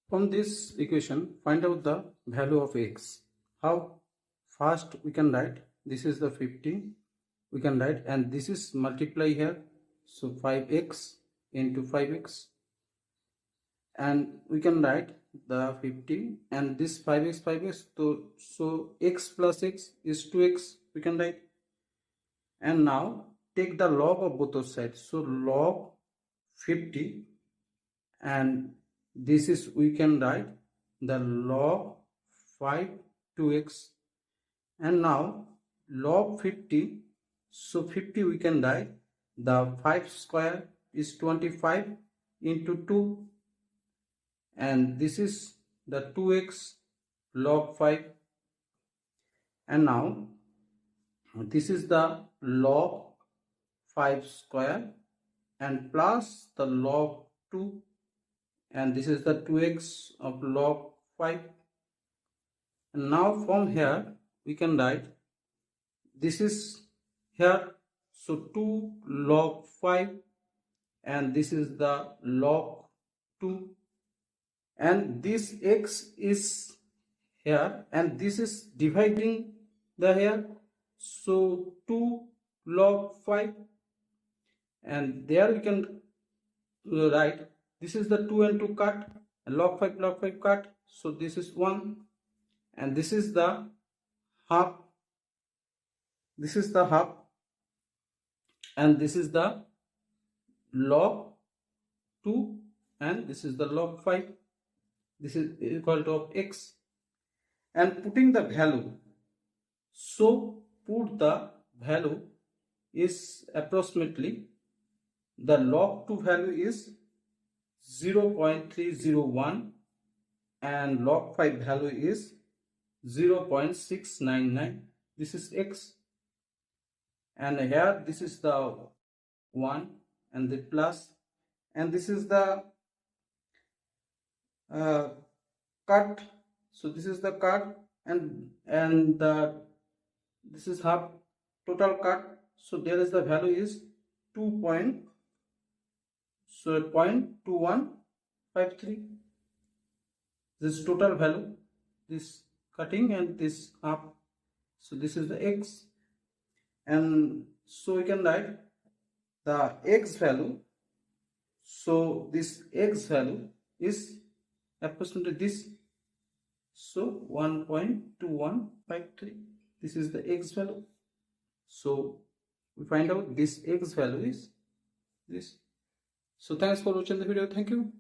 From this equation, find out the value of x. How? First we can write, this is the 50, we can write, and this is multiply here, so 5x into 5x, and we can write the 50 and this 5x, so x plus x is 2x, we can write. And now take the log of both sides, so log 50, and this is, we can write the log 5 2x, and now log 50, so 50 we can write the 5 square is 25 into 2, and this is the 2x log 5, and now this is the log 5 square and plus the log 2, and this is the 2x of log 5. And now from here we can write, this is here, so 2 log 5, and this is the log 2, and this x is here, and this is dividing the here, so 2 log 5, and there we can write, this is the 2 and 2 cut, and log 5 cut, so this is 1, and this is the half, this is the half, and this is the log 2, and this is the log 5, this is equal to of x. And putting the value, so put the value is approximately, the log 2 value is 0.301 and log 5 value is 0.699. This is x, and here this is the 1 and the plus, and this is the cut, so this is the cut, and this is half total cut, so there is the value is 0.2153. this is total value, this cutting and this half, so this is the x. And so we can write the x value, so this x value is approximately this, so 1.2153, this is the x value. So we find out this x value is this. So thanks for watching the video. Thank you.